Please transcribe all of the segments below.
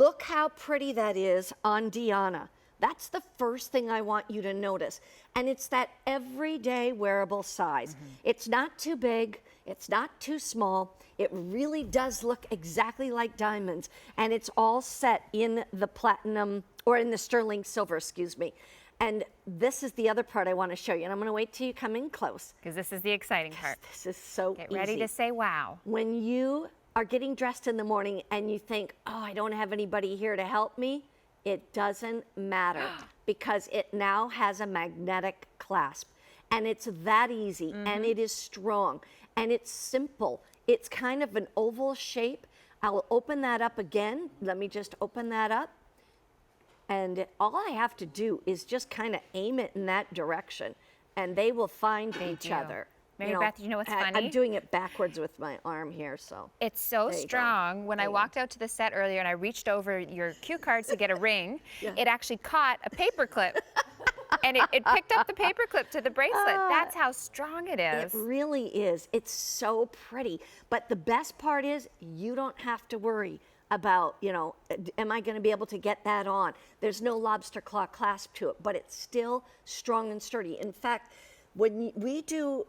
Look how pretty that is on Deanna. That's the first thing I want you to notice. And it's that everyday wearable size. It's not too big, it's not too small. It really does look exactly like diamonds. And it's all set in the platinum, or in the sterling silver, excuse me. And this is the other part I want to show you. And I'm going to wait till you come in close. Because this is the exciting part. This is so Get ready to say wow. When you are getting dressed in the morning and you think, oh, I don't have anybody here to help me, it doesn't matter because it now has a magnetic clasp. And it's that easy, and it is strong, and it's simple. It's kind of an oval shape. I'll open that up again. Let me just open that up. And all I have to do is just kind of aim it in that direction, and they will find each other. Mary Beth, you know what's funny? I'm doing it backwards with my arm here, so. It's so strong. When I walked out to the set earlier and I reached over your cue cards to get a ring, it actually caught a paper clip. And it picked up the paper clip to the bracelet. That's how strong it is. It really is. It's so pretty. But the best part is you don't have to worry about, you know, am I going to be able to get that on? There's no lobster claw clasp to it, but it's still strong and sturdy. In fact, when we do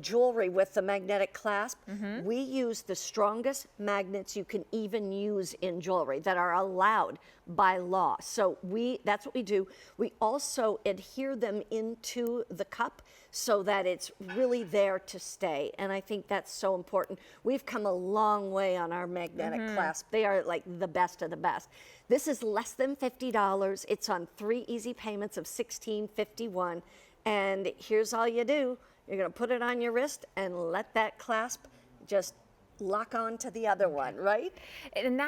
jewelry with the magnetic clasp, we use the strongest magnets you can even use in jewelry that are allowed by law. So that's what we do. We also adhere them into the cup so that it's really there to stay. And I think that's so important. We've come a long way on our magnetic clasp. They are like the best of the best. This is less than $50. It's on 3 easy payments of $16.51. And here's all you do. You're going to put it on your wrist and let that clasp just lock on to the other one, right? And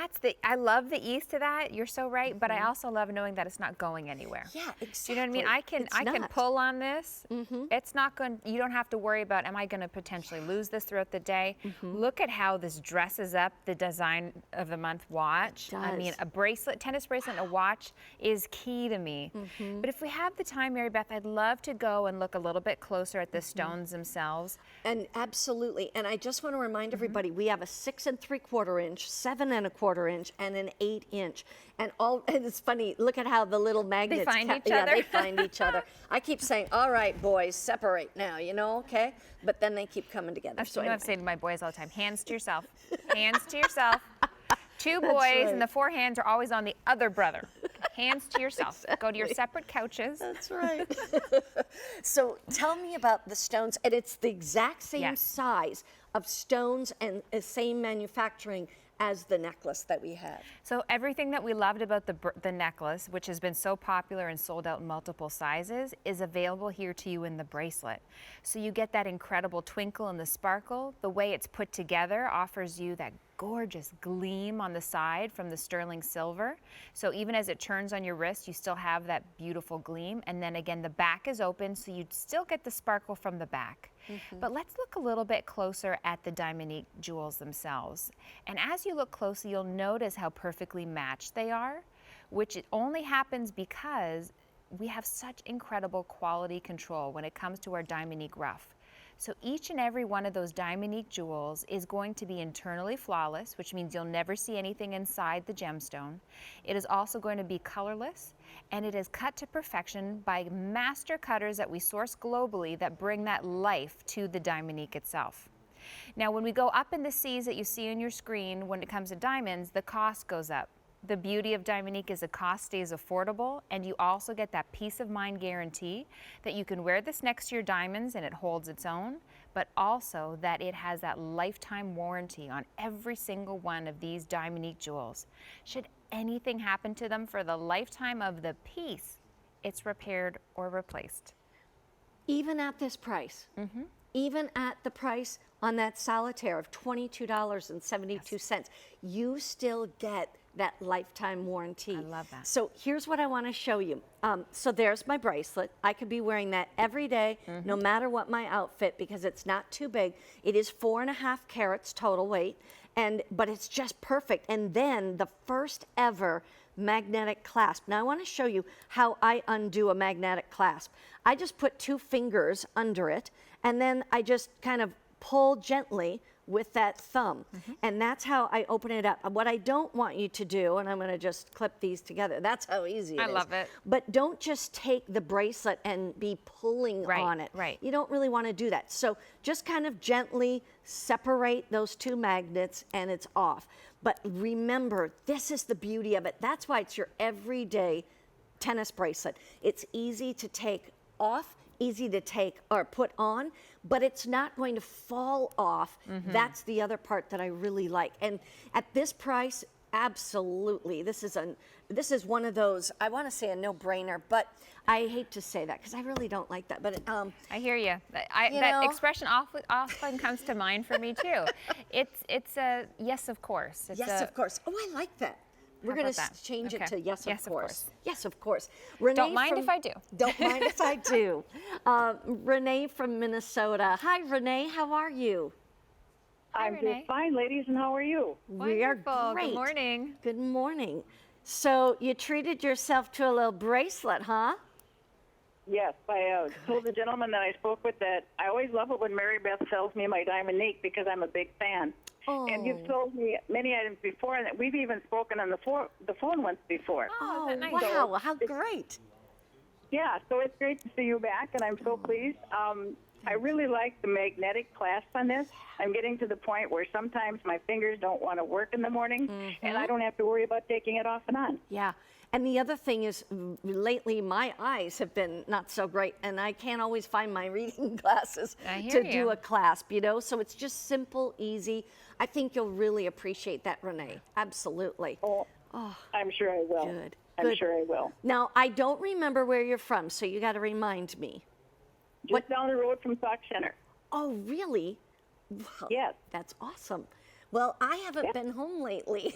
I love the ease to that. You're so right. But I also love knowing that it's not going anywhere. Yeah, exactly. Do you know what I mean? I can pull on this. It's not going, you don't have to worry about, am I going to potentially lose this throughout the day? Look at how this dresses up the design of the month watch. I mean, a bracelet, tennis bracelet and a watch is key to me. But if we have the time, Mary Beth, I'd love to go and look a little bit closer at the stones themselves. And absolutely. And I just want to remind everybody, we have a 6 3/4 inch, 7 1/4 inch, and an 8 inch. And it's funny, look at how the little magnets find each yeah, other. they find each other. I keep saying, all right, boys, separate now, you know, okay? But then they keep coming together. That's so what I say to my boys all the time. Hands to yourself. Hands to yourself. 2 boys and the 4 hands are always on the other brother. Hands to yourself. Go to your separate couches. That's right. So tell me about the stones. And it's the exact same size of stones and same manufacturing as the necklace that we have. So everything that we loved about the necklace, which has been so popular and sold out in multiple sizes, is available here to you in the bracelet. So you get that incredible twinkle and the sparkle. The way it's put together offers you that gorgeous gleam on the side from the sterling silver. So even as it turns on your wrist, you still have that beautiful gleam. And then again, the back is open, so you still get the sparkle from the back. But let's look a little bit closer at the Diamonique jewels themselves. And as you look closely, you'll notice how perfectly matched they are, which it only happens because we have such incredible quality control when it comes to our Diamonique rough. So each and every one of those Diamonique jewels is going to be internally flawless, which means you'll never see anything inside the gemstone. It is also going to be colorless, and it is cut to perfection by master cutters that we source globally that bring that life to the Diamonique itself. Now, when we go up in the C's that you see on your screen, when it comes to diamonds, the cost goes up. The beauty of Diamonique is the cost stays affordable, and you also get that peace of mind guarantee that you can wear this next to your diamonds and it holds its own, but also that it has that lifetime warranty on every single one of these Diamonique jewels. Should anything happen to them for the lifetime of the piece, it's repaired or replaced. Even at this price, even at the price on that solitaire of $22.72, you still get that lifetime warranty. I love that. So here's what I want to show you. So there's my bracelet. I could be wearing that every day, no matter what my outfit, because it's not too big. It is 4.5 carats total weight, but it's just perfect. And then the first ever magnetic clasp. Now I want to show you how I undo a magnetic clasp. I just put 2 fingers under it, and then I just kind of pull gently with that thumb. And that's how I open it up. What I don't want you to do, and I'm going to just clip these together. That's how easy it is. I love it. But don't just take the bracelet and be pulling on it. Right. You don't really want to do that. So just kind of gently separate those two magnets and it's off. But remember, this is the beauty of it. That's why it's your everyday tennis bracelet. It's easy to take off, easy to take or put on, but it's not going to fall off. That's the other part that I really like. And at this price, absolutely, this is one of those, I want to say a no-brainer, but I hate to say that because I really don't like that. But I hear you. That expression often comes to mind for me too. It's a yes, of course. Of course. Oh, I like that. We're going to change it to yes, Yes, of course. Yes, of course. Renee Don't mind if I do. Don't mind if I do. Renee from Minnesota. Hi, Renee. How are you? I'm just fine, ladies, and how are you? We are Wonderful. great. Good morning. Good morning. So you treated yourself to a little bracelet, huh? Yes, I told the gentleman that I spoke with that I always love it when Mary Beth sells me my Diamonique because I'm a big fan. Oh. And you've sold me many items before, and we've even spoken on the phone once before. Oh, is that nice? Wow. How great. Yeah, so it's great to see you back, and I'm so pleased. I really like the magnetic clasp on this. I'm getting to the point where sometimes my fingers don't want to work in the morning, and I don't have to worry about taking it off and on. Yeah. And the other thing is, lately my eyes have been not so great, and I can't always find my reading glasses to do a clasp, you know? So it's just simple, easy. I think you'll really appreciate that, Renee. Absolutely. Oh, I'm sure I will. Good. I'm sure I will. Now, I don't remember where you're from, so you got to remind me. Just down the road from Sock Center. Oh, really? Well, Yes. That's awesome. Well, I haven't been home lately,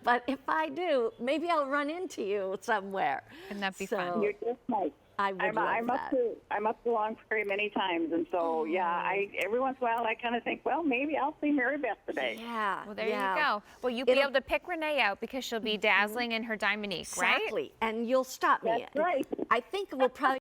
but if I do, maybe I'll run into you somewhere. And that'd be fun. You're just nice. I would love that. I'm up to Long Prairie many times, and so every once in a while I kind of think, well, maybe I'll see Mary Beth today. Yeah. Well, there you go. Well, you'll be able to pick Renee out because she'll be dazzling in her Diamonique, right? Exactly. And you'll stop me. That's right. I think we'll probably